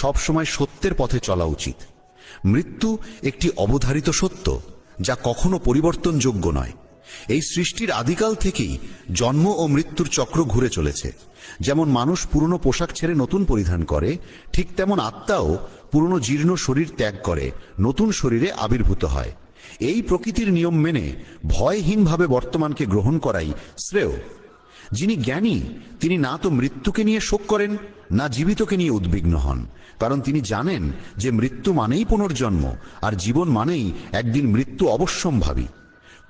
সবসময় সত্যের পথে চলা উচিত। মৃত্যু একটি অবধারিত সত্য, যা কখনো পরিবর্তনযোগ্য নয়। এই সৃষ্টির আদিকাল থেকেই জন্ম ও মৃত্যুর চক্র ঘুরে চলেছে। যেমন মানুষ পুরনো পোশাক ছেড়ে নতুন পরিধান করে, ঠিক তেমন আত্মাও পুরনো জীর্ণ শরীর ত্যাগ করে নতুন শরীরে আবির্ভূত হয়। এই প্রকৃতির নিয়ম মেনে ভয়হীনভাবে বর্তমানকে গ্রহণ করাই শ্রেয়। যিনি জ্ঞানী তিনি না তো মৃত্যুকে নিয়ে শোক করেন, না জীবিতকে নিয়ে উদ্বিগ্ন হন, কারণ তিনি জানেন যে মৃত্যু মানেই পুনর্জন্ম, আর জীবন মানেই একদিন মৃত্যু অবশ্যম্ভাবী।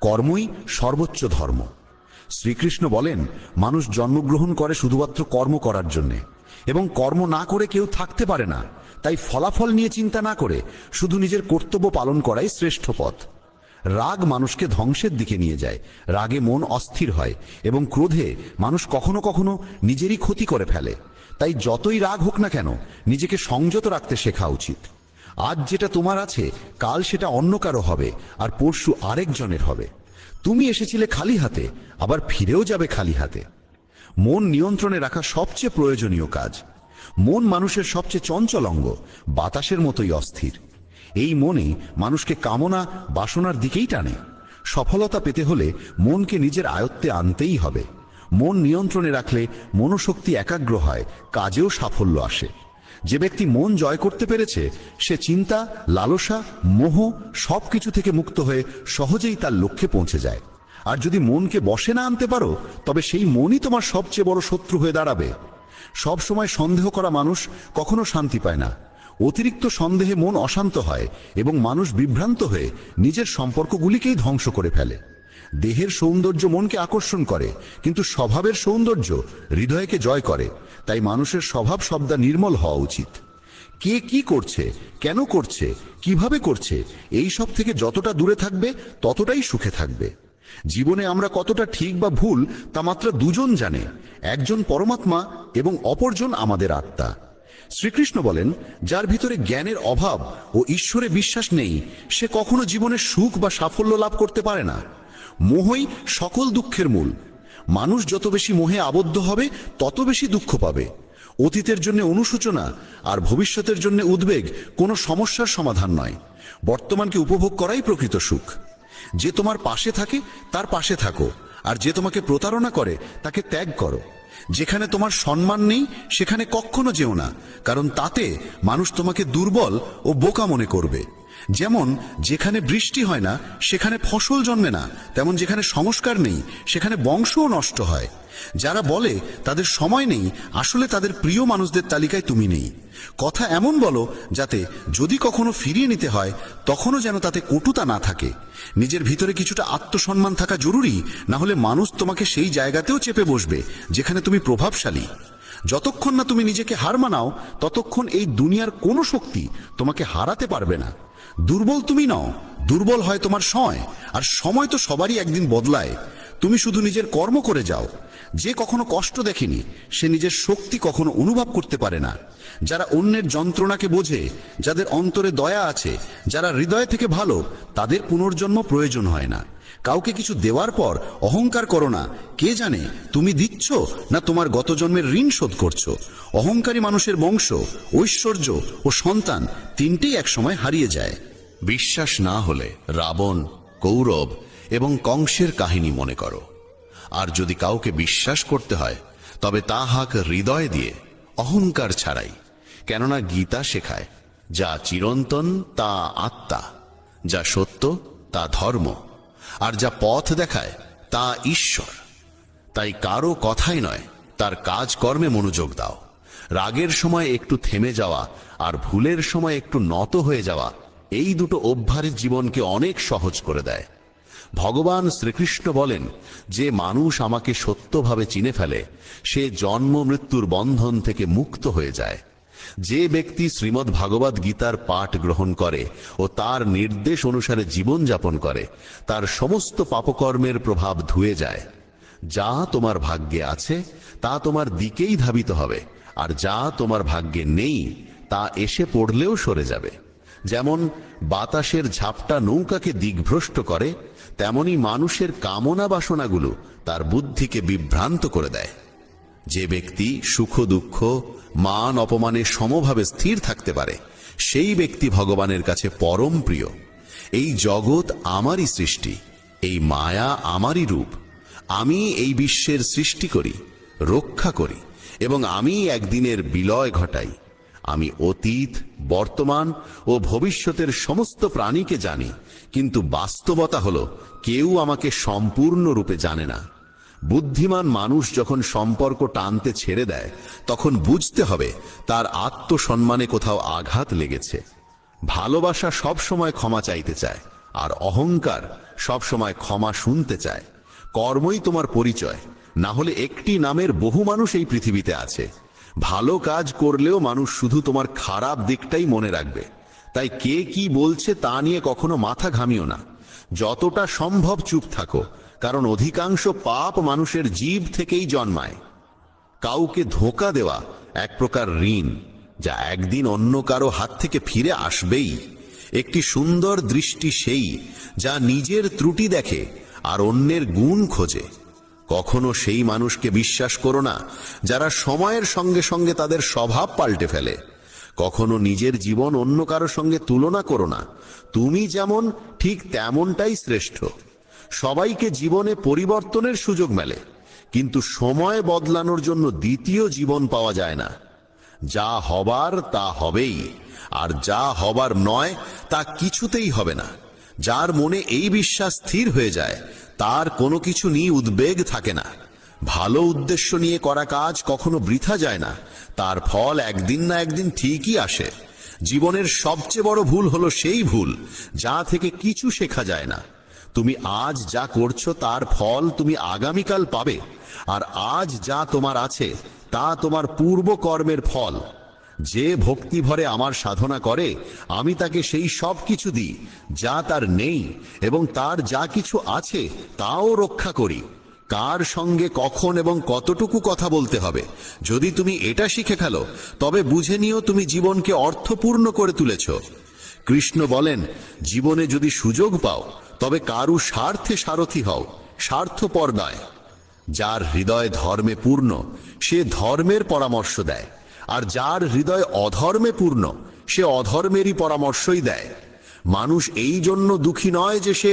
কর্মই সর্বোচ্চ ধর্ম। শ্রীকৃষ্ণ বলেন, মানুষ জন্মগ্রহণ করে শুধুমাত্র কর্ম করার জন্যে, এবং কর্ম না করে কেউ থাকতে পারে না। তাই ফলাফল নিয়ে চিন্তা না করে শুধু নিজের কর্তব্য পালন করাই শ্রেষ্ঠ পথ। রাগ মানুষকে ধ্বংসের দিকে নিয়ে যায়। রাগে মন অস্থির হয় এবং ক্রোধে মানুষ কখনো কখনো নিজেরই ক্ষতি করে ফেলে। তাই যতই রাগ হোক না কেন, নিজেকে সংযত রাখতে শেখা উচিত। আজ যেটা তোমার আছে, কাল সেটা অন্য কারো হবে, আর পরশু আরেকজনের হবে। তুমি এসেছিলে খালি হাতে, আবার ফিরেও যাবে খালি হাতে। মন নিয়ন্ত্রণে রাখা সবচেয়ে প্রয়োজনীয় কাজ। মন মানুষের সবচেয়ে চঞ্চল অঙ্গ, বাতাসের মতোই অস্থির। এই মনে মানুষকে কামনা বাসনার দিকেই টানে। সফলতা পেতে হলে মনকে নিজের আয়ত্তে আনতেই হবে। মন নিয়ন্ত্রণে রাখলে মনোশক্তি একাগ্র হয়, কাজেও সাফল্য আসে। যে ব্যক্তি মন জয় করতে পেরেছে, সে চিন্তা, লালসা, মোহ সবকিছু থেকে মুক্ত হয়ে সহজেই তার লক্ষ্যে পৌঁছে যায়। আর যদি মনকে বশে না আনতে পারো, তবে সেই মনই তোমার সবচেয়ে বড় শত্রু হয়ে দাঁড়াবে। সব সময় সন্দেহ করা মানুষ কখনো শান্তি পায় না। অতিরিক্ত সন্দেহে মন অশান্ত হয় এবং মানুষ বিভ্রান্ত হয়ে নিজের সম্পর্কগুলিকেই ধ্বংস করে ফেলে। দেহের সৌন্দর্য মনকে আকর্ষণ করে, কিন্তু স্বভাবের সৌন্দর্য হৃদয়কে জয় করে। তাই মানুষের স্বভাব সবদা নির্মল হওয়া উচিত। কে কি করছে, কেন করছে, কিভাবে করছে, এই সব থেকে যতটা দূরে থাকবে ততটাই সুখে থাকবে। জীবনে আমরা কতটা ঠিক বা ভুল তা মাত্র দুজন জানে, একজন পরমাত্মা এবং অপরজন আমাদের আত্মা। শ্রীকৃষ্ণ বলেন, যার ভিতরে জ্ঞানের অভাব ও ঈশ্বরে বিশ্বাস নেই, সে কখনো জীবনে সুখ বা সাফল্য লাভ করতে পারে না। মোহই সকল দুঃখের মূল। মানুষ যত বেশি মোহে আবদ্ধ হবে, তত বেশি দুঃখ পাবে। অতীতের জন্য অনুশোচনা আর ভবিষ্যতের জন্য উদ্বেগ কোনো সমস্যার সমাধান নয়। বর্তমানকে উপভোগ করাই প্রকৃত সুখ। যে তোমার পাশে থাকে তার পাশে থাকো, আর যে তোমাকে প্রতারণা করে তাকে ত্যাগ করো। যেখানে তোমার সম্মান নেই সেখানে কখনো যেও না, কারণ তাতে মানুষ তোমাকে দুর্বল ও বোকা মনে করবে। যেমন যেখানে বৃষ্টি হয় না সেখানে ফসল জন্মে না, তেমন যেখানে সংস্কার নেই সেখানে বংশও নষ্ট হয়। যারা বলে তাদের সময় নেই, আসলে তাদের প্রিয় মানুষদের তালিকায় তুমি নেই। কথা এমন বলো যাতে যদি কখনো ফিরিয়ে নিতে হয় তখনও যেন তাতে কটুতা না থাকে। নিজের ভিতরে কিছুটা আত্মসম্মান থাকা জরুরি, না হলে মানুষ তোমাকে সেই জায়গাতেও চেপে বসবে যেখানে তুমি প্রভাবশালী। যতক্ষণ না তুমি নিজেকে হার মানাও, ততক্ষণ এই দুনিয়ার কোনো শক্তি তোমাকে হারাতে পারবে না। দুর্বল তুমি নও, দুর্বল হয় তোমার সময়, আর সময় তো সবারই একদিন বদলায়। তুমি শুধু নিজের কর্ম করে যাও। যে কখনো কষ্ট দেখেনি সে নিজের শক্তি কখনো অনুভব করতে পারে না। যারা অন্যের যন্ত্রণাকে বোঝে, যাদের অন্তরে দয়া আছে, যারা হৃদয় থেকে ভালো, তাদের পুনর্জন্ম প্রয়োজন হয় না। কাউকে কিছু দেওয়ার পর অহংকার করো না। কে জানে তুমি দিচ্ছ না তোমার গত জন্মের ঋণ শোধ করছো। অহংকারী মানুষের বংশ, ঐশ্বর্য ও সন্তান তিনটেই একসময় হারিয়ে যায়। বিশ্বাস না হলে রাবণ, কৌরব এবং কংসের কাহিনী মনে করো। আর যদি কাউকে বিশ্বাস করতে হয় তবে তা হাক হৃদয় দিয়ে, অহংকার ছাড়াই। কেননা গীতা শেখায়, যা চিরন্তন তা আত্মা, যা সত্য তা ধর্ম, আর যা পথ দেখায় তা ঈশ্বর। তাই কারো কথাই নয়, তার কাজকর্মে মনোযোগ দাও। রাগের সময় একটু থেমে যাওয়া আর ভুলের সময় একটু নত হয়ে যাওয়া, এই দুটো অভ্যাস জীবনকে অনেক সহজ করে দেয়। ভগবান শ্রীকৃষ্ণ বলেন, যে মানুষ আমাকে সত্যভাবে চিনে ফেলে সে জন্ম মৃত্যুর বন্ধন থেকে মুক্ত হয়ে যায়। যে ব্যক্তি শ্রীমদ্ ভাগবত গীতার পাঠ গ্রহণ করে ও তার নির্দেশ অনুসারে জীবন যাপন করে, তার সমস্ত পাপকর্মের প্রভাব ধুয়ে যায়। যা তোমার ভাগ্যে আছে তা তোমার দিকেই ধাবিত হবে, আর যা তোমার ভাগ্যে নেই তা এসে পড়লেও সরে যাবে। যেমন বাতাসের ঝাপটা নৌকাকে দিকভ্রষ্ট করে, তেমনি মানুষের কামনা বাসনাগুলো তার বুদ্ধিকে বিভ্রান্ত করে দেয়। যে ব্যক্তি সুখ দুঃখ মান অপমানে সমভাবে স্থির থাকতে পারে সেই ব্যক্তি ভগবানের কাছে পরম প্রিয়। এই জগৎ আমারই সৃষ্টি, এই মায়া আমারই রূপ। আমি এই বিশ্বের সৃষ্টি করি, রক্ষা করি এবং আমি একদিনের বিলয় ঘটাই। আমি অতীত, বর্তমান ও ভবিষ্যতের সমস্ত প্রাণীকে জানি, কিন্তু বাস্তবতা হলো কেউ আমাকে সম্পূর্ণরূপে জানে না। বুদ্ধিমান মানুষ যখন সম্পর্ক টানতে ছেড়ে দেয় তখন বুঝতে হবে তার আত্মসম্মানে কোথাও আঘাত লেগেছে। ভালোবাসা সবসময় ক্ষমা চাইতে চায়, আর অহংকার সবসময় ক্ষমা শুনতে চায়। কর্মই তোমার পরিচয়, না হলে একটি নামের বহু মানুষ এই পৃথিবীতে আছে। ভালো কাজ করলেও মানুষ শুধু তোমার খারাপ দিকটাই মনে রাখবে। তাই কে কি বলছে তা নিয়ে কখনো মাথা ঘামিও না। যতটা সম্ভব চুপ থাকো, কারণ অধিকাংশ পাপ মানুষের জীব থেকেই জন্মায়। কাউকে ধোঁকা দেওয়া এক প্রকার ঋণ, যা একদিন অন্য কারো হাত থেকে ফিরে আসবেই। একটি সুন্দর দৃষ্টি সেই যা নিজের ত্রুটি দেখে আর অন্যের গুণ খোঁজে। কখনো সেই মানুষকে বিশ্বাস করো না যারা সময়ের সঙ্গে সঙ্গে তাদের স্বভাব পাল্টে ফেলে। কখনো নিজের জীবন অন্য কারো সঙ্গে তুলনা করো না। তুমি যেমন ঠিক তেমনটাই শ্রেষ্ঠ। সবাইকে জীবনে পরিবর্তনের সুযোগ মেলে, কিন্তু সময় বদলানোর জন্য দ্বিতীয় জীবন পাওয়া যায় না। যা হবার তা হবেই, আর যা হবার নয় তা কিছুতেই হবে না। যার মনে এই বিশ্বাস স্থির হয়ে যায় তার কোনো কিছু নিয়ে উদ্বেগ থাকে না। ভালো উদ্দেশ্য নিয়ে করা কাজ কখনো বৃথা যায় না, তার ফল একদিন না একদিন ঠিকই আসে। জীবনের সবচেয়ে বড় ভুল হলো সেই ভুল যা থেকে কিছু শেখা যায় না। তুমি আজ যা করছো তার ফল তুমি আগামীকাল পাবে, আর আজ যা তোমার আছে তা তোমার পূর্ব কর্মের ফল। যে ভক্তি ভরে আমার সাধনা করে আমি তাকে সেই সব কিছু দিই যা তার নেই, এবং তার যা কিছু আছে তাও রক্ষা করি। কার সঙ্গে কখন এবং কতটুকু কথা বলতে হবে যদি তুমি এটা শিখে ফেলো, তবে বুঝে নিও তুমি জীবনকে অর্থপূর্ণ করে তুলেছ। কৃষ্ণ বলেন, জীবনে যদি সুযোগ পাও তবে কারু স্বার্থে সারথি হও, স্বার্থপর নয়। যার হৃদয় ধর্মে পূর্ণ সে ধর্মের পরামর্শ দেয়, আর যার হৃদয় অধর্মে পূর্ণ সে অধর্মেরই পরামর্শই দেয়। মানুষ এই জন্য দুঃখী নয় যে সে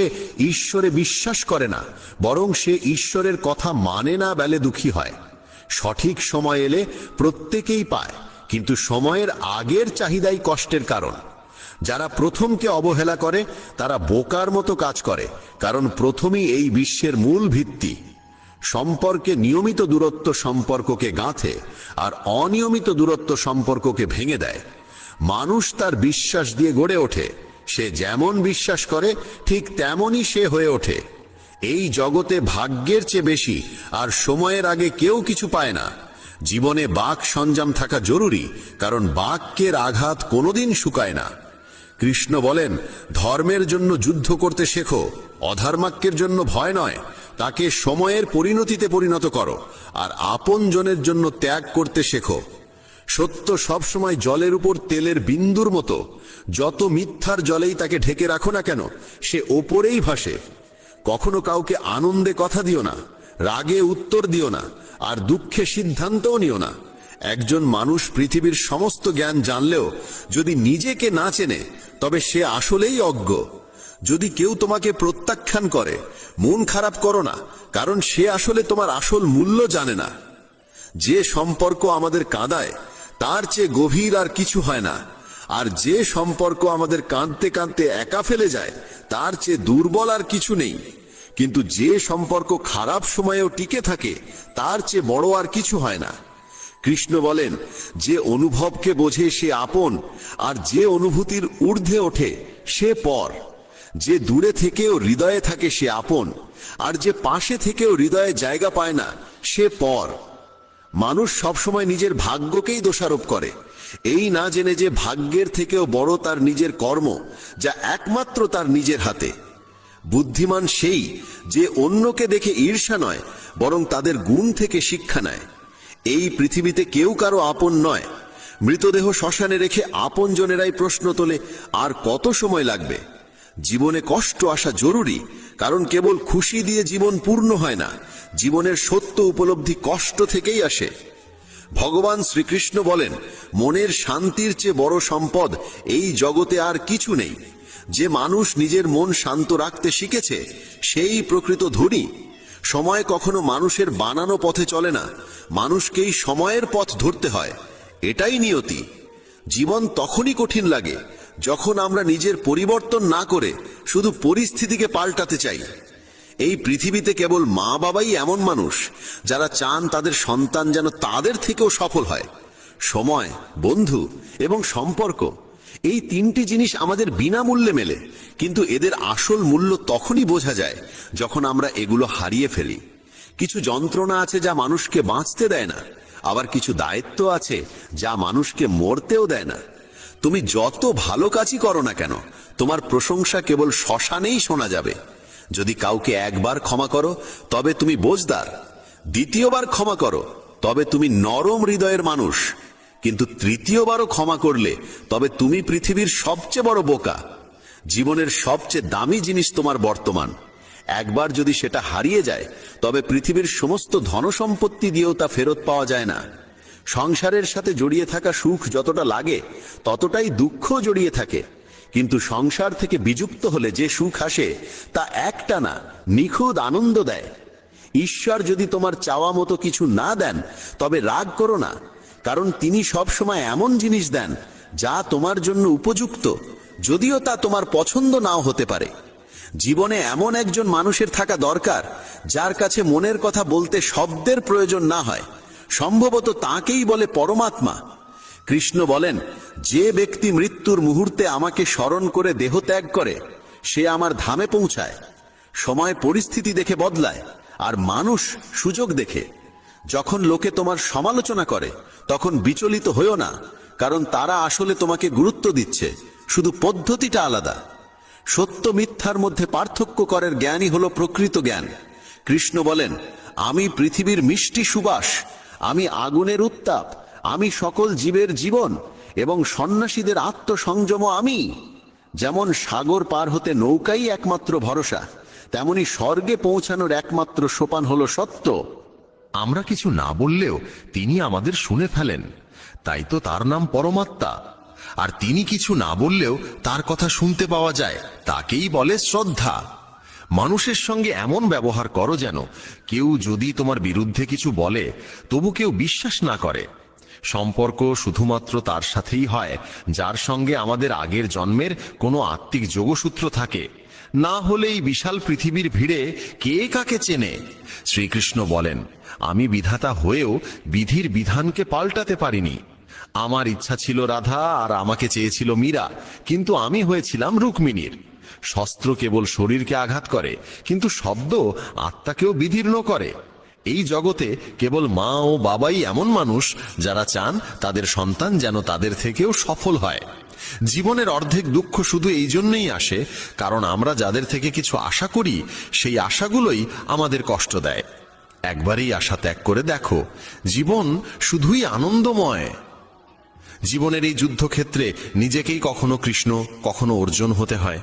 ঈশ্বরে বিশ্বাস করে না, বরং সে ঈশ্বরের কথা মানে না বলে দুঃখী হয়। সঠিক সময় এলে প্রত্যেকেই পায়, কিন্তু সময়ের আগের চাহিদাই কষ্টের কারণ। যারা প্রথমকে অবহেলা করে তারা বোকার মতো কাজ করে, কারণ প্রথমই এই বিশ্বের মূল ভিত্তি। সম্পর্কে নিয়মিত দূরত্ব সম্পর্ককে গাঁথে, আর অনিয়মিত দূরত্ব সম্পর্ককে ভেঙে দেয়। মানুষ তার বিশ্বাস দিয়ে গড়ে ওঠে, সে যেমন বিশ্বাস করে ঠিক তেমনই সে হয়ে ওঠে। এই জগতে ভাগ্যের চেয়ে বেশি আর সময়ের আগে কেউ কিছু পায় না। জীবনে বাক সঞ্জাম থাকা জরুরি, কারণ বাক্যের আঘাত কোনোদিন শুকায় না। কৃষ্ণ বলেন, ধর্মের জন্য যুদ্ধ করতে শেখো, অধর্মাক্যের জন্য ভয় নয়। তাকে সময়ের পরিণতিতে পরিণত করো, আর আপনজনের জন্য ত্যাগ করতে শেখো। সত্য সবসময় জলের উপর তেলের বিন্দুর মতো। যত মিথ্যার জলেই তাকে ঢেকে রাখো না কেন, সে ওপরেই ভাসে। কখনো কাউকে আনন্দে কথা দিও না, রাগে উত্তর দিও না, আর দুঃখে সিদ্ধান্তও নিও না। একজন মানুষ পৃথিবীর সমস্ত জ্ঞান জানলেও যদি নিজেকে না চেনে তবে সে আসলেই অজ্ঞ। যদি কেউ তোমাকে প্রত্যাখ্যান করে মন খারাপ করো না, কারণ সে আসলে তোমার আসল মূল্য জানে না। যে সম্পর্ক আমাদের কাঁদায় তার চেয়ে গভীর আর কিছু হয় না, আর যে সম্পর্ক আমাদের কাঁদতে কাঁদতে একা ফেলে যায় তার চেয়ে দুর্বল আর কিছু নেই। কিন্তু যে সম্পর্ক খারাপ সময়েও টিকে থাকে তার চেয়ে বড় আর কিছু হয় না। কৃষ্ণ বলেন, যে অনুভবকে বোঝে সে আপন, আর যে অনুভূতির ঊর্ধ্বে ওঠে সে পর। যে দূরে থেকেও হৃদয়ে থাকে সে আপন, আর যে পাশে থেকেও হৃদয়ে জায়গা পায় না সে পর। মানুষ সবসময় নিজের ভাগ্যকেই দোষারোপ করে, এই না জেনে যে ভাগ্যের থেকেও বড় তার নিজের কর্ম, যা একমাত্র তার নিজের হাতে। বুদ্ধিমান সেই যে অন্যকে দেখে ঈর্ষা নয়, বরং তাদের গুণ থেকে শিক্ষা নেয়। এই পৃথিবীতে কেউ কারো আপন নয়। মৃতদেহ শ্মশানে রেখে আপনজনেরাই প্রশ্ন তোলে, আর কত সময় লাগবে? জীবনে কষ্ট আসা জরুরি, কারণ কেবল খুশি দিয়ে জীবন পূর্ণ হয় না। জীবনের সত্য উপলব্ধি কষ্ট থেকেই আসে। ভগবান শ্রীকৃষ্ণ বলেন, মনের শান্তির চেয়ে বড় সম্পদ এই জগতে আর কিছু নেই। যে মানুষ নিজের মন শান্ত রাখতে শিখেছে সেই প্রকৃত ধনী। সময় কখনো মানুষের বানানো পথে চলে না, মানুষকেই সময়ের পথ ধরতে হয়। এটাই নিয়তি। জীবন তখনই কঠিন লাগে যখন আমরা নিজের পরিবর্তন না করে শুধু পরিস্থিতিকে পাল্টাতে চাই। এই পৃথিবীতে কেবল মা বাবাই এমন মানুষ যারা চান তাদের সন্তান যেন তাদের থেকেও সফল হয়। সময়, বন্ধু এবং সম্পর্ক, এই তিনটি জিনিস আমাদের বিনামূল্যে মেলে, কিন্তু এদের আসল মূল্য তখনই বোঝা যায় যখন আমরা এগুলো হারিয়ে ফেলি। কিছু যন্ত্রণা আছে যা মানুষকে বাঁচতে দেয় না, আবার কিছু দায়িত্ব আছে যা মানুষকে মরতেও দেয় না। তুমি যত ভালো কাজই করো না কেন, তোমার প্রশংসা কেবল শ্মশানেই শোনা যাবে। যদি কাউকে একবার ক্ষমা করো তবে তুমি বোঝদার, দ্বিতীয়বার ক্ষমা করো তবে তুমি নরম হৃদয়ের মানুষ, কিন্তু তৃতীয়বারও ক্ষমা করলে তবে তুমি পৃথিবীর সবচেয়ে বড় বোকা। জীবনের সবচেয়ে দামি জিনিস তোমার বর্তমান। একবার যদি সেটা হারিয়ে যায় তবে পৃথিবীর সমস্ত ধনসম্পত্তি দিয়েও তা ফেরত পাওয়া যায় না। সংসারের সাথে জড়িয়ে থাকা সুখ যতটা লাগে ততটাই দুঃখ জড়িয়ে থাকে, কিন্তু সংসার থেকে বিযুক্ত হলে যে সুখ আসে তা একটানা নিখুঁত আনন্দ দেয়। ঈশ্বর যদি তোমার চাওয়া মতো কিছু না দেন তবে রাগ করো না, কারণ তিনি সব সময় এমন জিনিস দেন যা তোমার জন্য উপযুক্ত, যদিও তা তোমার পছন্দ নাও হতে পারে। জীবনে এমন একজন মানুষের থাকা দরকার যার কাছে মনের কথা বলতে শব্দের প্রয়োজন না হয়। সম্ভবত তাকেই বলে পরমাত্মা। কৃষ্ণ বলেন, যে ব্যক্তি মৃত্যুর মুহূর্তে আমাকে স্মরণ করে দেহ ত্যাগ করে সে আমার ধামে পৌঁছায়। সময় পরিস্থিতি দেখে বদলায়, আর মানুষ সুযোগ দেখে। যখন লোকে তোমার সমালোচনা করে তখন বিচলিত হইও না, কারণ তারা আসলে তোমাকে গুরুত্ব দিচ্ছে, শুধু পদ্ধতিটা আলাদা। সত্য মিথ্যার মধ্যে পার্থক্য করার জ্ঞানই হলো প্রকৃত জ্ঞান। কৃষ্ণ বলেন, আমি পৃথিবীর মিষ্টি সুবাস, আমি আগুনের উত্তাপ, আমি সকল জীবের জীবন এবং সন্ন্যাসীদের আত্মসংযম আমি। যেমন সাগর পার হতে নৌকাই একমাত্র ভরসা, তেমনি স্বর্গে পৌঁছানোর একমাত্র সোপান হলো সত্য। আমরা কিছু না বললেও তিনি আমাদের শুনে ফেলেন, তাই তো তার নাম পরমাত্মা। আর তিনি কিছু না বললেও তার কথা শুনতে পাওয়া যায়, তাকেই বলে শ্রদ্ধা। মানুষের সঙ্গে এমন ব্যবহার করো যেন কেউ যদি তোমার বিরুদ্ধে কিছু বলে তবু কেউ বিশ্বাস না করে। সম্পর্ক শুধুমাত্র তার সাথেই হয় যার সঙ্গে আমাদের আগের জন্মের কোনো আত্মিক যোগসূত্র থাকে, না হলে এই বিশাল পৃথিবীর ভিড়ে কে কাকে চেনে। শ্রীকৃষ্ণ বলেন, আমি বিধাতা হয়েও বিধির বিধানকে পাল্টাতে পারিনি। আমার ইচ্ছা ছিল রাধা আর আমাকে চেয়েছিল মীরা, কিন্তু আমি হয়েছিলাম রুক্মিণীর। শস্ত্র কেবল শরীরকে আঘাত করে, কিন্তু শব্দ আত্মাকেও বিদীর্ণ করে। এই জগতে কেবল মা ও বাবাই এমন মানুষ যারা চান তাদের সন্তান যেন তাদের থেকেও সফল হয়। জীবনের অর্ধেক দুঃখ শুধু এই জন্যই আসে কারণ আমরা যাদের থেকে কিছু আশা করি সেই আশাগুলোই আমাদের কষ্ট দেয়। একবারই আশা ত্যাগ করে দেখো, জীবন শুধুই আনন্দময়। জীবনের এই যুদ্ধক্ষেত্রে নিজেকেই কখনো কৃষ্ণ কখনো অর্জুন হতে হয়।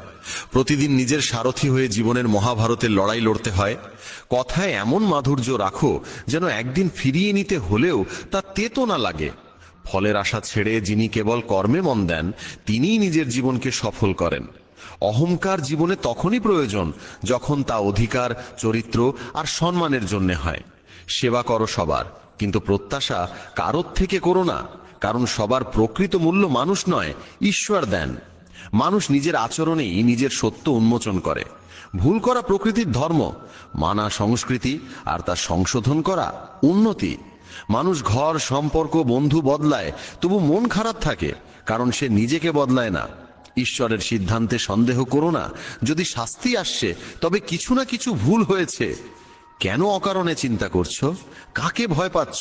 প্রতিদিন নিজের সারথি হয়ে জীবনের মহাভারতের লড়াই লড়তে হয়। কথায় এমন মাধুর্য রাখো যেন একদিন ফিরিয়ে নিতে হলেও তা তেতো না লাগে। ফলের আশা ছেড়ে যিনি কেবল কর্মে মন দেন তিনিই নিজের জীবনকে সফল করেন। অহংকার জীবনে তখনই প্রয়োজন যখন তা অধিকার, চরিত্র আর সম্মানের জন্য হয়। সেবা করো সবার, কিন্তু প্রত্যাশা কারোর থেকে করো না, কারণ সবার প্রকৃত মূল্য মানুষ নয়, ঈশ্বর দেন। মানুষ নিজের আচরণেই নিজের সত্য উন্মোচন করে। ভুল করা প্রকৃতির ধর্ম, মানা সংস্কৃতি, আর তা সংশোধন করা উন্নতি। মানুষ ঘর, সম্পর্ক, বন্ধু বদলায়, তবু মন খারাপ থাকে কারণ সে নিজেকে বদলায় না। ঈশ্বরের সিদ্ধান্তে সন্দেহ করো না। যদি শাস্তি আসছে তবে কিছু না কিছু ভুল হয়েছে। কেন অকারণে চিন্তা করছো? কাকে ভয় পাচ্ছ?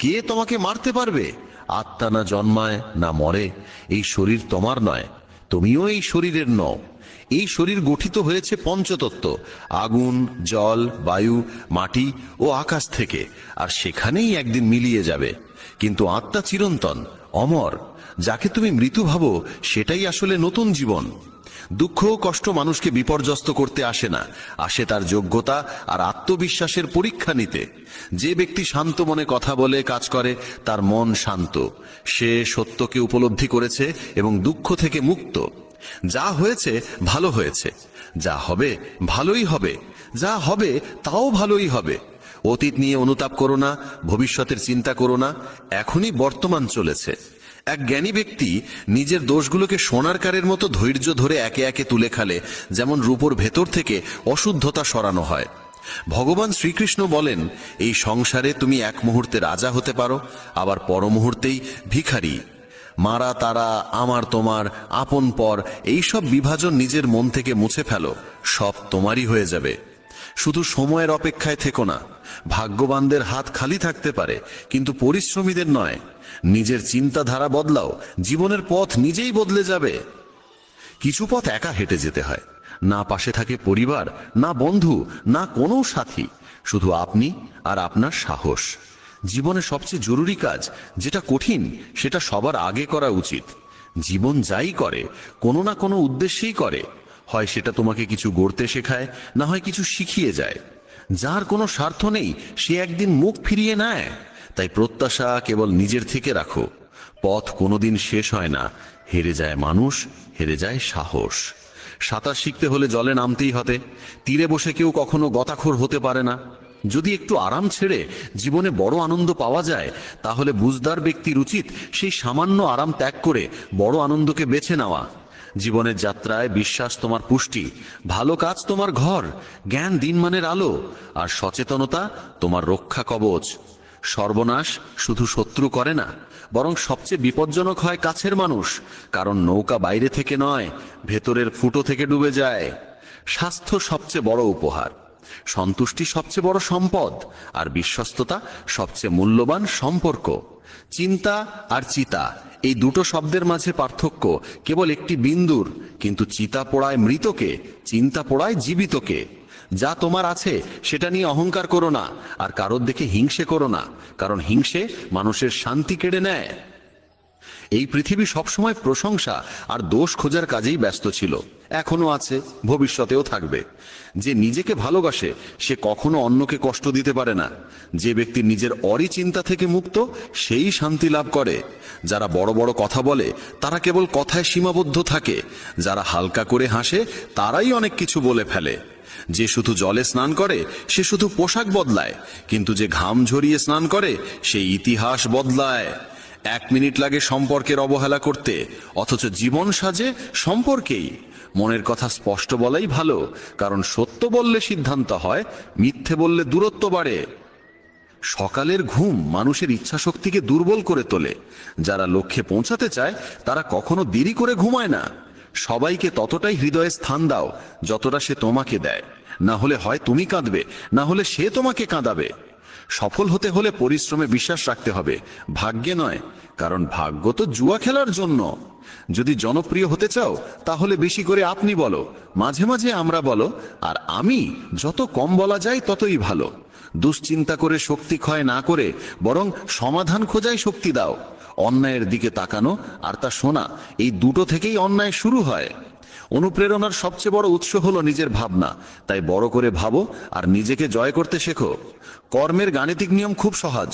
কে তোমাকে মারতে পারবে? আত্মা না জন্মায় না মরে। এই শরীর তোমার নয়, তুমিও এই শরীরের নও। এই শরীর গঠিত হয়েছে পঞ্চতত্ত্ব, আগুন, জল, বায়ু, মাটি ও আকাশ থেকে, আর সেখানেই একদিন মিলিয়ে যাবে। কিন্তু আত্মা চিরন্তন, অমর। যাকে তুমি মৃত্যু ভাবো সেটাই আসলে নতুন জীবন। দুঃখ ও কষ্ট মানুষকে বিপর্যস্ত করতে আসে না, আসে তার যোগ্যতা আর আত্মবিশ্বাসের পরীক্ষা নিতে। যে ব্যক্তি শান্ত মনে কথা বলে কাজ করে, তার মন শান্ত, সে সত্যকে উপলব্ধি করেছে এবং দুঃখ থেকে মুক্ত। যা হয়েছে ভালো হয়েছে, যা হবে ভালোই হবে, যা হবে তাও ভালোই হবে। অতীত নিয়ে অনুতাপ করো না, ভবিষ্যতের চিন্তা করো না, এখনই বর্তমান চলেছে। এক জ্ঞানী ব্যক্তি নিজের দোষগুলোকে সোনার কারের মতো ধৈর্য ধরে একে একে তুলে খালে, যেমন রূপোর ভেতর থেকে অশুদ্ধতা সরানো হয়। ভগবান শ্রীকৃষ্ণ বলেন, এই সংসারে তুমি এক মুহূর্তে রাজা হতে পারো, আবার পর মুহূর্তেই ভিখারি। মারা তারা, আমার তোমার, আপন পর, এইসব বিভাজন নিজের মন থেকে মুছে ফেলো, সব তোমারই হয়ে যাবে। শুধু সময়ের অপেক্ষায় থেকো না। ভাগ্যবানদের হাত খালি থাকতে পারে, কিন্তু পরিশ্রমীদের নয়। নিজের চিন্তাধারা বদলাও, জীবনের পথ নিজেই বদলে যাবে। কিছু পথ একা হেঁটে যেতে হয়, না পাশে থাকে পরিবার, না বন্ধু, না কোনো সাথী, শুধু আপনি আর আপনার সাহস। জীবনে সবচেয়ে জরুরি কাজ যেটা কঠিন, সেটা সবার আগে করা উচিত। জীবন যাই করে কোনো না কোনো উদ্দেশ্যেই করে, হয় সেটা তোমাকে কিছু গড়তে শেখায়, না হয় কিছু শিখিয়ে যায়। যার কোনো স্বার্থ নেই সে একদিন মুখ ফিরিয়ে নেয়। তাই প্রত্যাশা কেবল নিজের থেকে রাখো। পথ কোনোদিন শেষ হয় না, হেরে যায় মানুষ, হেরে যায় সাহস। সাঁতার শিখতে হলে জলে নামতেই হবে। তীরে বসে কেউ কখনো গতাখোর হতে পারে না। যদি একটু আরাম ছেড়ে জীবনে বড় আনন্দ পাওয়া যায়, তাহলে বুঝদার ব্যক্তির উচিত সেই সামান্য আরাম ত্যাগ করে বড় আনন্দকে বেছে নেওয়া। জীবনের যাত্রায় বিশ্বাস তোমার পুষ্টি, ভালো কাজ তোমার ঘর, জ্ঞান দিনমানের আলো, আর সচেতনতা তোমার রক্ষা কবচ। সর্বনাশ শুধু শত্রু করে না, বরং সবচেয়ে বিপজ্জনক হয় কাছের মানুষ, কারণ নৌকা বাইরে থেকে নয়, ভেতরের ফুটো থেকে ডুবে যায়। স্বাস্থ্য সবচেয়ে বড় উপহার, সন্তুষ্টি সবচেয়ে বড় সম্পদ, আর বিশ্বস্ততা সবচেয়ে মূল্যবান সম্পর্ক। চিন্তা আর চিতা, এই দুটো শব্দের মাঝে পার্থক্য কেবল একটি বিন্দুর, কিন্তু চিতা পোড়ায় মৃতকে, চিন্তা পোড়ায় জীবিতকে। যা তোমার আছে সেটা নিয়ে অহংকার করো না, আর কারোর দেখে হিংসে করো না, কারণ হিংসে মানুষের শান্তি কেড়ে নেয়। এই পৃথিবী সবসময় প্রশংসা আর দোষ খোঁজার কাজেই ব্যস্ত ছিল, এখনো আছে, ভবিষ্যতেও থাকবে। যে নিজেকে ভালোবাসে সে কখনো অন্যকে কষ্ট দিতে পারে না। যে ব্যক্তি নিজের অরিচিন্তা থেকে মুক্ত, সেই শান্তি লাভ করে। যারা বড় বড় কথা বলে তারা কেবল কথায় সীমাবদ্ধ থাকে, যারা হালকা করে হাসে তারাই অনেক কিছু বলে ফেলে। যে শুধু জলে স্নান করে সে শুধু পোশাক বদলায়, কিন্তু যে ঘাম ঝরিয়ে স্নান করে সে ইতিহাস বদলায়। 1 মিনিট লাগে সম্পর্কের অবহেলা করতে, অথচ জীবন সাজে সম্পর্কেই। মনের কথা স্পষ্ট বলাই ভালো, কারণ সত্য বললে সিদ্ধান্ত হয়, মিথ্যে বললে দূরত্ব বাড়ে। সকালের ঘুম মানুষের ইচ্ছাশক্তিকে দুর্বল করে তোলে। যারা লক্ষ্যে পৌঁছাতে চায় তারা কখনো দেরি করে ঘুমায় না। সবাইকে ততটাই হৃদয়ে স্থান দাও যতটা সে তোমাকে দেয়, না হলে হয় তুমি কাঁদবে, না হলে সে তোমাকে কাঁদাবে। সফল হতে হলে পরিশ্রমে বিশ্বাস রাখতে হবে, ভাগ্যে নয়, কারণ ভাগ্য তো জুয়া খেলার জন্য। যদি জনপ্রিয় হতে চাও তাহলে বেশি করে আপনি বলো, মাঝে মাঝে আমরা বলো, আর আমি যত কম বলা যায় ততই ভালো। দুশ্চিন্তা করে শক্তি ক্ষয় না করে বরং সমাধান খোঁজায় শক্তি দাও। অন্যায়ের দিকে তাকানো আর তা শোনা, এই দুটো থেকেই অন্যায় শুরু হয়। অনুপ্রেরণার সবচেয়ে বড় উৎস হলো নিজের ভাবনা, তাই বড় করে ভাবো আর নিজেকে জয় করতে শেখো। কর্মের গাণিতিক নিয়ম খুব সহজ,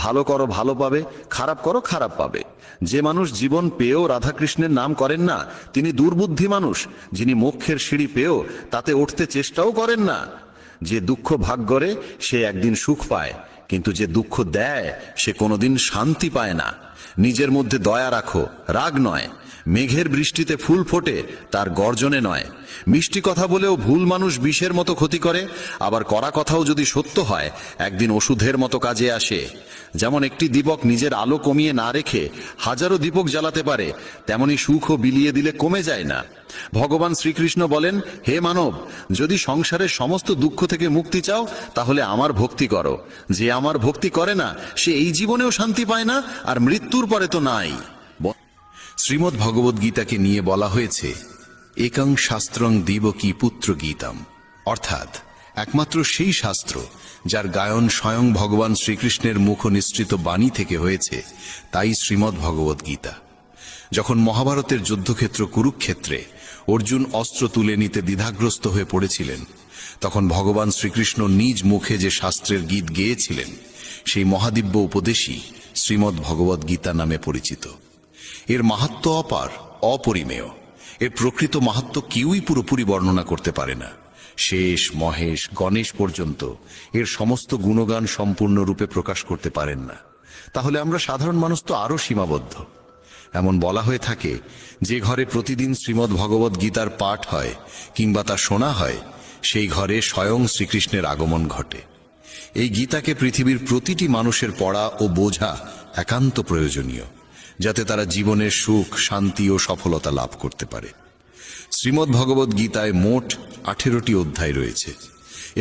ভালো করো ভালো পাবে, খারাপ করো খারাপ পাবে। যে মানুষ জীবন পেয়েও রাধাকৃষ্ণের নাম করেন না তিনি দুর্বুদ্ধি মানুষ, যিনি মোক্ষের সিঁড়ি পেয়েও তাতে উঠতে চেষ্টাও করেন না। যে দুঃখ ভাগ করে সে একদিন সুখ পায়, কিন্তু যে দুঃখ দেয় সে কোনোদিন শান্তি পায় না। নিজের মধ্যে দয়া রাখো, রাগ নয়। মেঘের বৃষ্টিতে ফুল ফোটে, তার গর্জনে নয়। মিষ্টি কথা বলেও ভুল মানুষ বিষের মতো ক্ষতি করে, আবার কড়া কথাও যদি সত্য হয় একদিন ওষুধের মতো কাজে আসে। যেমন একটি দীপক নিজের আলো কমিয়ে না রেখে হাজারো দীপক জ্বালাতে পারে, তেমনি সুখও বিলিয়ে দিলে কমে যায় না। ভগবান শ্রীকৃষ্ণ বলেন, হে মানব, যদি সংসারের সমস্ত দুঃখ থেকে মুক্তি চাও তাহলে আমার ভক্তি করো। যে আমার ভক্তি করে না সে এই জীবনেও শান্তি পায় না, আর মৃত্যুর পরে তো নাই। শ্রীমদ্ ভগবদ গীতাকে নিয়ে বলা হয়েছে, একং শাস্ত্রং দিবকী পুত্র গীতাম, অর্থাৎ একমাত্র সেই শাস্ত্র যার গায়ন স্বয়ং ভগবান শ্রীকৃষ্ণের মুখ নিঃসৃত বাণী থেকে হয়েছে, তাই শ্রীমদ্ ভগবদ গীতা। যখন মহাভারতের যুদ্ধক্ষেত্র কুরুক্ষেত্রে অর্জুন অস্ত্র তুলে নিতে দ্বিধাগ্রস্ত হয়ে পড়েছিলেন, তখন ভগবান শ্রীকৃষ্ণ নিজ মুখে যে শাস্ত্রের গীত গেয়েছিলেন সেই মহাদিব্য উপদেশই শ্রীমদ্ ভগবদ গীতা নামে পরিচিত। এর মাহাত্ম্য অপার, অপরিমেয়। এর প্রকৃত মাহাত্ম্য কেউই পুরোপুরি বর্ণনা করতে পারে না। শেষ, মহেশ, গণেশ পর্যন্ত এর সমস্ত গুণগান সম্পূর্ণরূপে প্রকাশ করতে পারেন না। তাহলে আমরা সাধারণ মানুষ তো আরও সীমাবদ্ধ। এমন বলা হয়ে থাকে, যে ঘরে প্রতিদিন শ্রীমদ্ ভগবদ গীতার পাঠ হয় কিংবা তা শোনা হয়, সেই ঘরে স্বয়ং শ্রীকৃষ্ণের আগমন ঘটে। এই গীতাকে পৃথিবীর প্রতিটি মানুষের পড়া ও বোঝা একান্ত প্রয়োজনীয়, যাতে তারা জীবনের সুখ, শান্তি ও সফলতা লাভ করতে পারে। শ্রীমদ্ ভগবদ গীতায় মোট 18টি অধ্যায় রয়েছে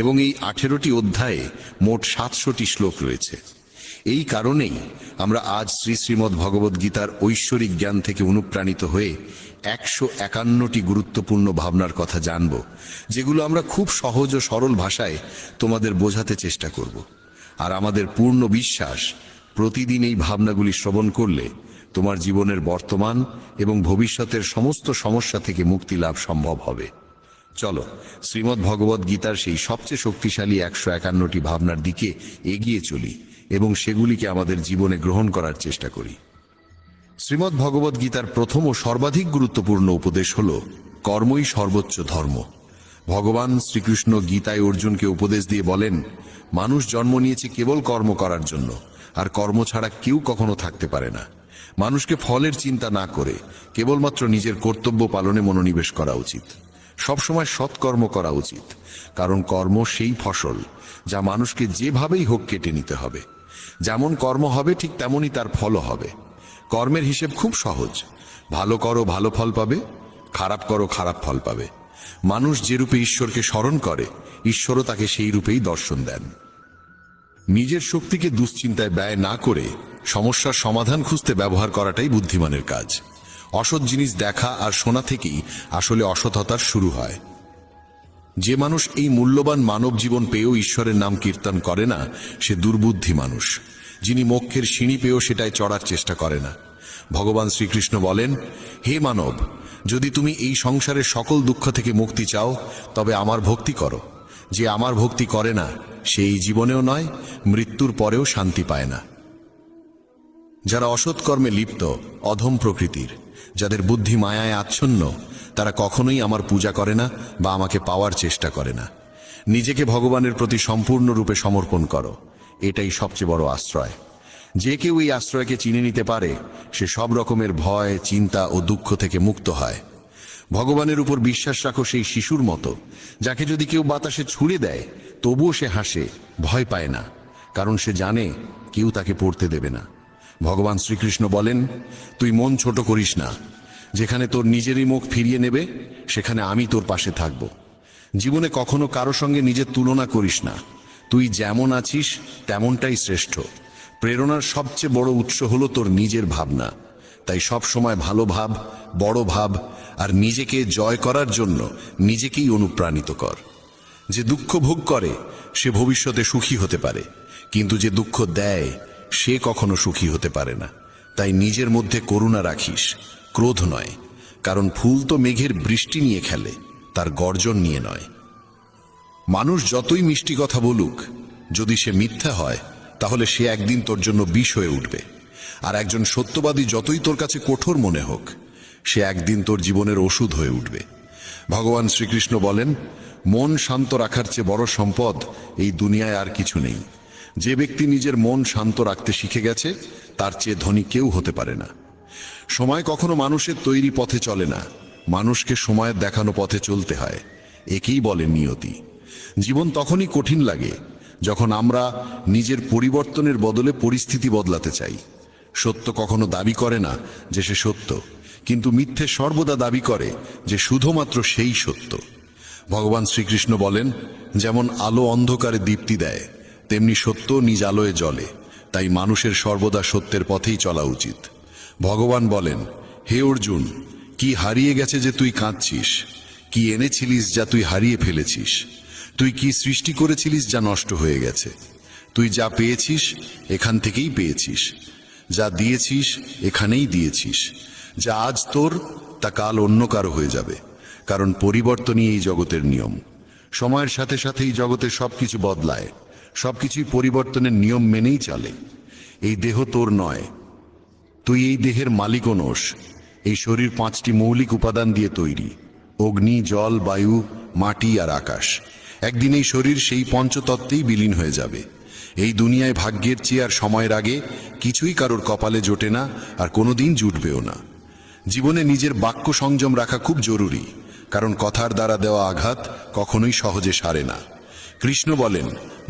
এবং এই 18টি অধ্যায়ে মোট 700টি শ্লোক রয়েছে। এই কারণেই আমরা আজ শ্রীমদ্ ভগবদ গীতার ঐশ্বরিক জ্ঞান থেকে অনুপ্রাণিত হয়ে 151টি গুরুত্বপূর্ণ ভাবনার কথা জানব, যেগুলো আমরা খুব সহজ ও সরল ভাষায় তোমাদের বোঝাতে চেষ্টা করব। আর আমাদের পূর্ণ বিশ্বাস, প্রতিদিন এই ভাবনাগুলি শ্রবণ করলে তোমার জীবনের বর্তমান এবং ভবিষ্যতের সমস্ত সমস্যা থেকে মুক্তি লাভ সম্ভব হবে। চলো শ্রীমদ্ ভগবদ গীতার সেই সবচেয়ে শক্তিশালী 151টি ভাবনার দিকে এগিয়ে চলি এবং সেগুলিকে আমাদের জীবনে গ্রহণ করার চেষ্টা করি। শ্রীমদ্ ভগবদ গীতার প্রথম ও সর্বাধিক গুরুত্বপূর্ণ উপদেশ হল কর্মই সর্বোচ্চ ধর্ম। ভগবান শ্রীকৃষ্ণ গীতায় অর্জুনকে উপদেশ দিয়ে বলেন, মানুষ জন্ম নিয়েছে কেবল কর্ম করার জন্য, আর কর্ম ছাড়া কেউ কখনো থাকতে পারে না। মানুষকে ফলের চিন্তা না করে কেবলমাত্র নিজের কর্তব্য পালনে মনোনিবেশ করা উচিত। সবসময় সৎকর্ম করা উচিত, কারণ কর্ম সেই ফসল যা মানুষকে যেভাবেই হোক কেটে নিতে হবে। যেমন কর্ম হবে ঠিক তেমনই তার ফলও হবে। কর্মের হিসেব খুব সহজ। ভালো করো, ভালো ফল পাবে; খারাপ করো, খারাপ ফল পাবে। মানুষ যে রূপে ঈশ্বরকে স্মরণ করে, ঈশ্বরও তাকে সেই রূপেই দর্শন দেন। নিজের শক্তিকে দুশ্চিন্তায় ব্যয় না করে সমস্যার সমাধান খুঁজতে ব্যবহার করাটাই বুদ্ধিমানের কাজ। অসৎ জিনিস দেখা আর শোনা থেকেই আসলে অসততার শুরু হয়। যে মানুষ এই মূল্যবান মানব জীবন পেয়েও ঈশ্বরের নাম কীর্তন করে না, সে দুর্বুদ্ধি মানুষ, যিনি মোক্ষের সিঁড়ি পেয়েও সেটায় চড়ার চেষ্টা করে না। ভগবান শ্রীকৃষ্ণ বলেন, হে মানব, যদি তুমি এই সংসারের সকল দুঃখ থেকে মুক্তি চাও, তবে আমার ভক্তি করো। যে আমার ভক্তি করে না, সে এই জীবনেও নয়, মৃত্যুর পরেও শান্তি পায় না। যারা অসৎ কর্মে লিপ্ত, অধম প্রকৃতির, যাদের বুদ্ধি মায়ায় আচ্ছন্ন, তারা কখনোই আমার পূজা করে না বা আমাকে পাওয়ার চেষ্টা করে না। নিজেকে ভগবানের প্রতি সম্পূর্ণরূপে সমর্পণ করো, এটাই সবচেয়ে বড় আশ্রয়। যে কেউ এই আশ্রয়কে চিনে নিতে পারে, সে সব রকমের ভয়, চিন্তা ও দুঃখ থেকে মুক্ত হয়। ভগবানের উপর বিশ্বাস রাখো সেই শিশুর মতো, যাকে যদি কেউ বাতাসে ছুঁড়ে দেয় তবুও সে হাসে, ভয় পায় না, কারণ সে জানে কেউ তাকে পড়তে দেবে না। ভগবান শ্রীকৃষ্ণ বলেন, তুই মন ছোট করিস না। যেখানে তোর নিজেরই মুখ ফিরিয়ে নেবে, সেখানে আমি তোর পাশে থাকব। জীবনে কখনো কারো সঙ্গে নিজের তুলনা করিস না। তুই যেমন আছিস তেমনটাই শ্রেষ্ঠ। প্রেরণার সবচেয়ে বড় উৎস হলো তোর নিজের ভাবনা। তাই সব সময় ভালো ভাব, বড় ভাব, আর নিজেকে জয় করার জন্য নিজেকেই অনুপ্রাণিত কর। যে দুঃখ ভোগ করে সে ভবিষ্যতে সুখী হতে পারে, কিন্তু যে দুঃখ দেয় সে কখনো সুখী হতে পারে না। তাই নিজের মধ্যে করুণা রাখিস, ক্রোধ নয়, কারণ ফুল তো মেঘের বৃষ্টি নিয়ে খেলে, তার গর্জন নিয়ে নয়। মানুষ যতই মিষ্টি কথা বলুক, যদি সে মিথ্যা হয়, তাহলে সে একদিন তোর জন্য বিষ হয়ে উঠবে। আর একজন সত্যবাদী যতই তোর কাছে কঠোর মনে হোক, সে একদিন তোর জীবনের ওষুধ হয়ে উঠবে। ভগবান শ্রীকৃষ্ণ বলেন, মন শান্ত রাখার চেয়ে বড় সম্পদ এই দুনিয়ায় আর কিছু নেই। যে ব্যক্তি নিজের মন শান্ত রাখতে শিখে গেছে, তার চেয়ে ধনী কেউ হতে পারে না। সময় কখনো মানুষের তৈরি পথে চলে না, মানুষকে সময়ের দেখানো পথে চলতে হয়। একেই বলে নিয়তি। জীবন তখনই কঠিন লাগে যখন আমরা নিজের পরিবর্তনের বদলে পরিস্থিতি বদলাতে চাই। সত্য কখনো দাবি করে না যে সে সত্য, কিন্তু মিথ্যে সর্বদা দাবি করে যে শুধুমাত্র সেই সত্য। ভগবান শ্রীকৃষ্ণ বলেন, যেমন আলো অন্ধকারে দীপ্তি দেয়, তেমনি সত্য নিজ আলোয় জ্বলে। তাই মানুষের সর্বদা সত্যের পথেই চলা উচিত। ভগবান বলেন, হে অর্জুন, কি হারিয়ে গেছে যে তুই কাঁদছিস? কি এনেছিলিস যা তুই হারিয়ে ফেলেছিস? তুই কি সৃষ্টি করেছিলিস যা নষ্ট হয়ে গেছে? তুই যা পেয়েছিস এখান থেকেই পেয়েছিস, যা দিয়েছিস এখানেই দিয়েছিস। যা আজ তোর তা কাল অন্য কারো হয়ে যাবে, কারণ পরিবর্তনই এই জগতের নিয়ম। সময়ের সাথে সাথেই জগতের সবকিছু বদলায়, সবকিছুই পরিবর্তনের নিয়ম মেনেই চলে। এই দেহ তোর নয়, তুই এই দেহের মালিকও নোস। এই শরীর 5টি মৌলিক উপাদান দিয়ে তৈরি: অগ্নি, জল, বায়ু, মাটি আর আকাশ। একদিন এই শরীর সেই পঞ্চতত্ত্বেই বিলীন হয়ে যাবে। এই দুনিয়ায় ভাগ্যের চেয়ে আর সময়ের আগে কিছুই কারোর কপালে জোটে না, আর কোনোদিন জুটবেও না। জীবনে নিজের বাক্য সংযম রাখা খুব জরুরি, কারণ কথার দ্বারা দেওয়া আঘাত কখনোই সহজে সারে না। কৃষ্ণ বলেন,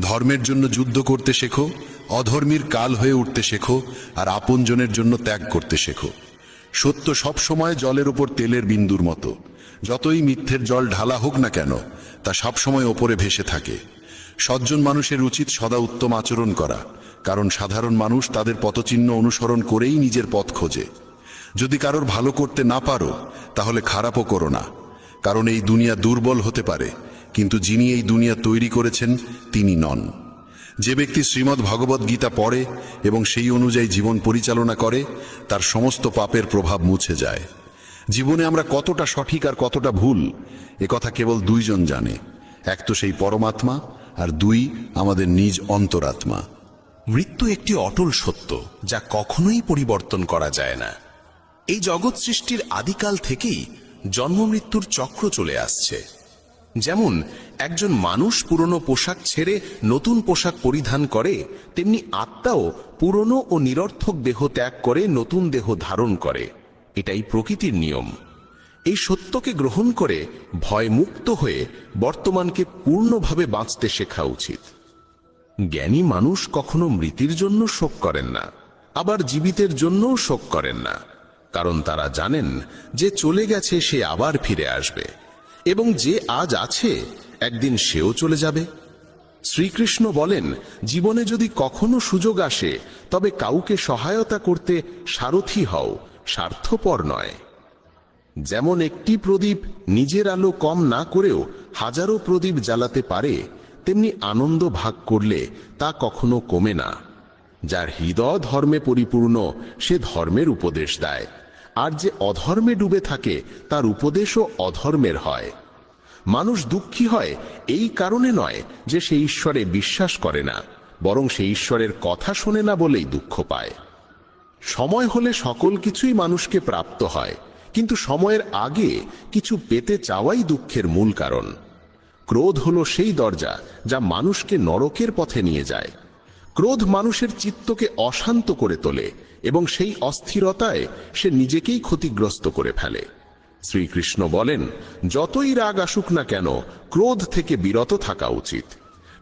ধর্মের জন্য যুদ্ধ করতে শেখো, অধর্মীর কাল হয়ে উঠতে শেখো, আর আপনজনের জন্য ত্যাগ করতে শেখো। সত্য সব সময় জলের উপর তেলের বিন্দুর মতো। যতই মিথ্যের জল ঢালা হোক না কেন, তা সবসময় ওপরে ভেসে থাকে। সজ্জন মানুষের উচিত সদা উত্তম আচরণ করা, কারণ সাধারণ মানুষ তাদের পথচিহ্ন অনুসরণ করেই নিজের পথ খোঁজে। যদি কারোর ভালো করতে না পারো, তাহলে খারাপও করো না, কারণ এই দুনিয়া দুর্বল হতে পারে, কিন্তু যিনি এই দুনিয়া তৈরি করেছেন তিনি নন। যে ব্যক্তি শ্রীমদ্ ভগবদ্ গীতা পড়ে এবং সেই অনুযায়ী জীবন পরিচালনা করে, তার সমস্ত পাপের প্রভাব মুছে যায়। জীবনে আমরা কতটা সঠিক আর কতটা ভুল, একথা কেবল দুইজন জানে। এক তো সেই পরমাত্মা, আর দুই আমাদের নিজ অন্তরাত্মা। মৃত্যু একটি অটল সত্য, যা কখনোই পরিবর্তন করা যায় না। এই জগৎ সৃষ্টির আদিকাল থেকেই জন্ম মৃত্যুর চক্র চলে আসছে। যেমন একজন মানুষ পুরনো পোশাক ছেড়ে নতুন পোশাক পরিধান করে, তেমনি আত্মাও পুরনো ও নিরর্থক দেহ ত্যাগ করে নতুন দেহ ধারণ করে। এটাই প্রকৃতির নিয়ম। এই সত্যকে গ্রহণ করে ভয়মুক্ত হয়ে বর্তমানকে পূর্ণভাবে বাঁচতে শেখা উচিত। জ্ঞানী মানুষ কখনো মৃত্যুর জন্য শোক করেন না, আবার জীবিতের জন্যও শোক করেন না, কারণ তারা জানেন যে চলে গেছে সে আবার ফিরে আসবে, এবং যে আজ আছে একদিন সেও চলে যাবে। শ্রীকৃষ্ণ বলেন, জীবনে যদি কখনো সুযোগ আসে, তবে কাউকে সহায়তা করতে সারথি হও, স্বার্থপর নয়। যেমন একটি প্রদীপ নিজের আলো কম না করেও হাজারো প্রদীপ জ্বালাতে পারে, তেমনি আনন্দ ভাগ করলে তা কখনো কমে না। যার হৃদয় ধর্মে পরিপূর্ণ, সে ধর্মের উপদেশ দেয়, আর যে অধর্মে ডুবে থাকে তার উপদেশও অধর্মের হয়। মানুষ দুঃখী হয় এই কারণে নয় যে সে ঈশ্বরে বিশ্বাস করে না, বরং সে ঈশ্বরের কথা শোনে না বলেই দুঃখ পায়। সময় হলে সকল কিছুই মানুষকে প্রাপ্ত হয়, কিন্তু সময়ের আগে কিছু পেতে চাওয়াই দুঃখের মূল কারণ। ক্রোধ হলো সেই দরজা যা মানুষকে নরকের পথে নিয়ে যায়। ক্রোধ মানুষের চিত্তকে অশান্ত করে তোলে এবং সেই অস্থিরতায় সে নিজেকেই ক্ষতিগ্রস্ত করে ফেলে। শ্রীকৃষ্ণ বলেন, যতই রাগ আসুক না কেন, ক্রোধ থেকে বিরত থাকা উচিত।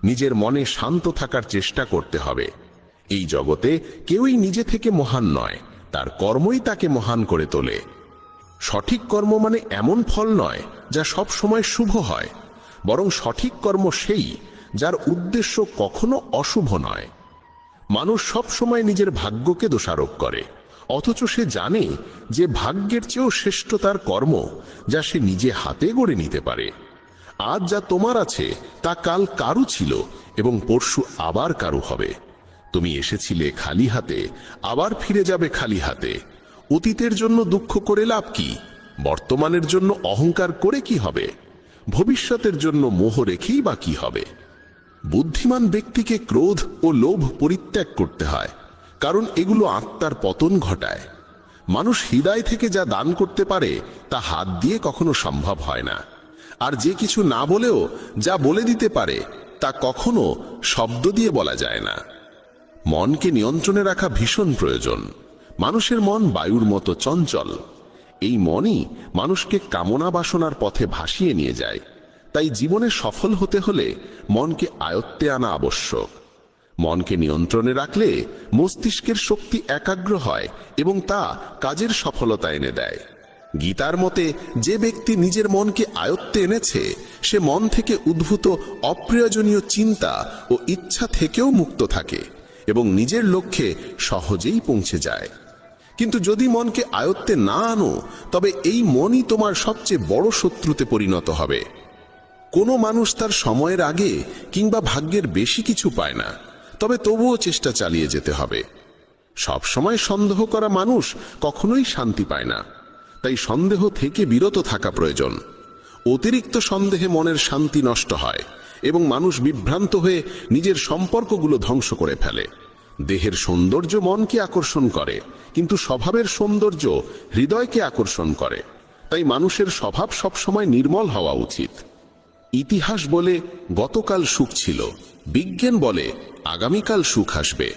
নিজের মনে শান্ত থাকার চেষ্টা করতে হবে। এই জগতে কেউই নিজে থেকে মহান নয়, তার কর্মই তাকে মহান করে তোলে। সঠিক কর্ম মানে এমন ফল নয় যা সব সময় শুভ হয়, বরং সঠিক কর্ম সেই যার উদ্দেশ্য কখনো অশুভ নয়। মানুষ সব সময় নিজের ভাগ্যকে দোষারোপ করে, অথচ সে জানে যে ভাগ্যের চেয়েও শ্রেষ্ঠ তার কর্ম, যা সে নিজে হাতে গড়ে নিতে পারে। আজ যা তোমার আছে তা কাল কারু ছিল এবং পরশু আবার কারু হবে। তুমি এসেছিলে খালি হাতে, আবার ফিরে যাবে খালি হাতে। অতীতের জন্য দুঃখ করে লাভ কি? বর্তমানের জন্য অহংকার করে কি হবে? ভবিষ্যতের জন্য মোহ রেখেই বা কি হবে? বুদ্ধিমান ব্যক্তিকে ক্রোধ ও লোভ পরিত্যাগ করতে হয়, কারণ এগুলো আত্মার পতন ঘটায়। মানুষ হৃদয় থেকে যা দান করতে পারে তা হাত দিয়ে কখনো সম্ভব হয় না, আর যে কিছু না বলেও যা বলে দিতে পারে তা কখনো শব্দ দিয়ে বলা যায় না। মনকে নিয়ন্ত্রণে রাখা ভীষণ প্রয়োজন। মানুষের মন বায়ুর মতো চঞ্চল। এই মনই মানুষকে কামনা বাসনার পথে ভাসিয়ে নিয়ে যায়। তাই জীবনে সফল হতে হলে মনকে আয়ত্তে আনা আবশ্যক। মনকে নিয়ন্ত্রণে রাখলে মস্তিষ্কের শক্তি একাগ্র হয় এবং তা কাজের সফলতা এনে দেয়। গীতার মতে, যে ব্যক্তি নিজের মনকে আয়ত্তে এনেছে সে মন থেকে উদ্ভূত অপ্রয়োজনীয় চিন্তা ও ইচ্ছা থেকেও মুক্ত থাকে এবং নিজের লক্ষ্যে সহজেই পৌঁছে যায়। কিন্তু যদি মনকে আয়ত্তে না আনো, তবে এই মনই তোমার সবচেয়ে বড় শত্রুতে পরিণত হবে। কোনো মানুষ তার সময়ের আগে কিংবা ভাগ্যের বেশি কিছু পায় না, তবে তবুও চেষ্টা চালিয়ে যেতে হবে। সবসময় সন্দেহ করা মানুষ কখনোই শান্তি পায় না, তাই সন্দেহ থেকে বিরত থাকা প্রয়োজন। অতিরিক্ত সন্দেহে মনের শান্তি নষ্ট হয় এবং মানুষ বিভ্রান্ত হয়ে নিজের সম্পর্কগুলো ধ্বংস করে ফেলে। দেহের সৌন্দর্য মনকে আকর্ষণ করে, কিন্তু স্বভাবের সৌন্দর্য হৃদয়কে আকর্ষণ করে। তাই মানুষের স্বভাব সবসময় নির্মল হওয়া উচিত। ইতিহাস বলে গতকাল সুখ ছিল, বিজ্ঞান বলে আগামীকাল সুখ আসবে।